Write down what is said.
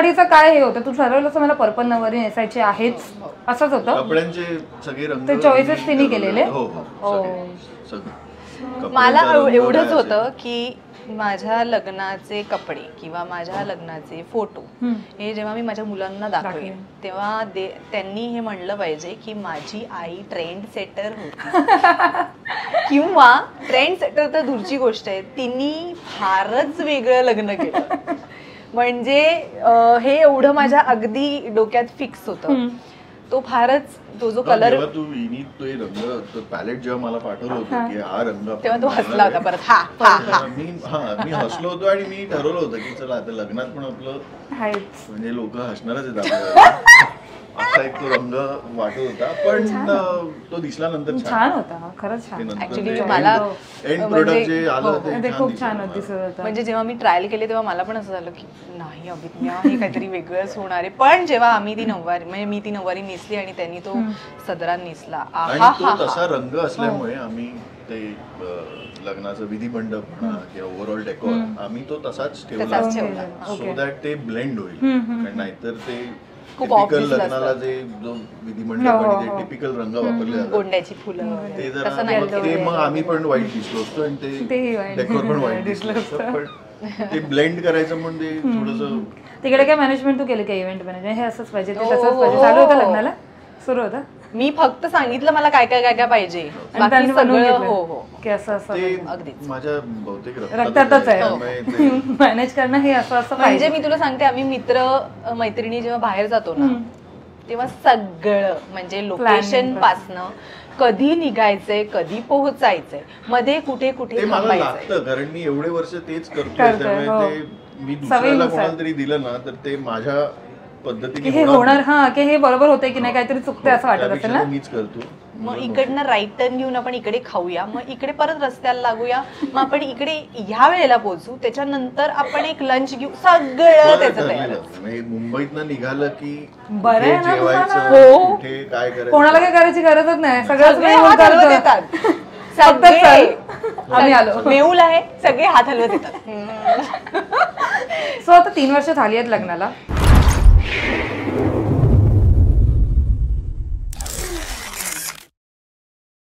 नऊवारीचं काय हे होतं, तू ठरवलं असं मला पर्पल नऊवारी नेसायची आहेच असंच होतं? कपड्यांचे सगळे रंग ते चॉईसेस तिने केलेले? हो हो सगळे. मला एवढंच होतं की माझ्या लग्नाचे कपडे किंवा माझ्या लग्नाचे फोटो हे जेव्हा मी माझ्या मुलांना दाखवेन तेव्हा त्यांनी हे म्हणलं पाहिजे की माझी आई ट्रेंड सेटर होती किंवा ट्रेंड सेटर तर दूरची गोष्ट आहे, तिने फारच वेगळं लग्न केलं. म्हणजे हे एवढं माझ्या अगदी डोक्यात फिक्स होतं. तो फारच तो जो कलर तू रंग पॅलेट जेव्हा मला पाठवलं होतं की हा रंग, तेव्हा तो हसला होता परत. मी हसलो होतो आणि मी ठरवलं होतं की चला आता लग्नात पण आपलं म्हणजे लोक हसणारच आहेत असा एक तो रंग वाटत होता. पण तो दिसला नंतर छान होता, खरंच छान. ऍक्च्युली मला एंड प्रोडक्ट जे आलं ते खूप छान दिसत होतं. म्हणजे जेव्हा मी ट्रायल केले तेव्हा मला पण असं झालं की नाही अभिज्ञा हे काहीतरी वेगळंच होणार आहे. पण जेव्हा आम्ही ती नऊवारी म्हणजे मी ती नऊवारी नेसली आणि त्यांनी तो सदरा नेसला, तसा रंग असल्यामुळे आम्ही ते लग्नाचं विधी मंडप म्हणा किंवा ओव्हरऑल डेकोर आम्ही तो तसाच ठेवला सो दॅट ते ब्लेंड होईल. नाहीतर ते टिपिकल लग्नाला जे जो विधिमंडळ आणि ते टिपिकल रंग वापरले जातात गोंड्याची फुलं ते जरा ते मग आम्ही पण वाईट दिसलो असतो आणि ते डेकोर पण वाईट दिसलं असतं. पण ते ब्लेंड करायचं म्हणजे थोडंसं. तिकडे काय मॅनेजमेंट तू केलं का इव्हेंट मॅनेजमेंट, हे असंच पाहिजे ते तसंच पाहिजे, चालू होतं लग्नाला सुरू होतं? मी फक्त सांगितलं मला काय काय काय काय पाहिजे, बाकी सगळं हो हो की असं असं अगदीच माझ्या बहुतेक रक्तातच आहे मॅनेज करणं हे असं असं. म्हणजे मी तुला सांगते आम्ही मित्र मैत्रिणी जेव्हा बाहेर जातो ना तेव्हा सगळं म्हणजे लोकेशन पासनं कधी निघायचंय कधी पोहोचायचंय मध्ये कुठे कुठे मला लागतं कारण मी एवढे वर्ष तेच करतोय त्यामुळे ते मी दुसऱ्याला कोणाला तरी दिलं ना तर ते माझ्या पद्धतीने हे होणार. हा की हे बरोबर होतंय की नाही काहीतरी चुकतंय असं वाटत असेल ना. मीच करतो. मग इकडनं राईट टर्न घेऊन आपण इकडे खाऊया, मग इकडे परत रस्त्याला लागूया, मग आपण इकडे ह्या वेळेला पोहोचू, त्याच्यानंतर आपण एक लंच घेऊ, सगळं त्याचं तयार. मुंबईतनं निघालं की बरं जेवायचं कुठे काय करायचं, कोणाला काय करायची गरजच नाही, सगळं हात हलवत येतात. आम्ही आलो मेहुल आहे सगळे हात हलवत येतात. सो आता 3 वर्ष झाली आहेत लग्नाला.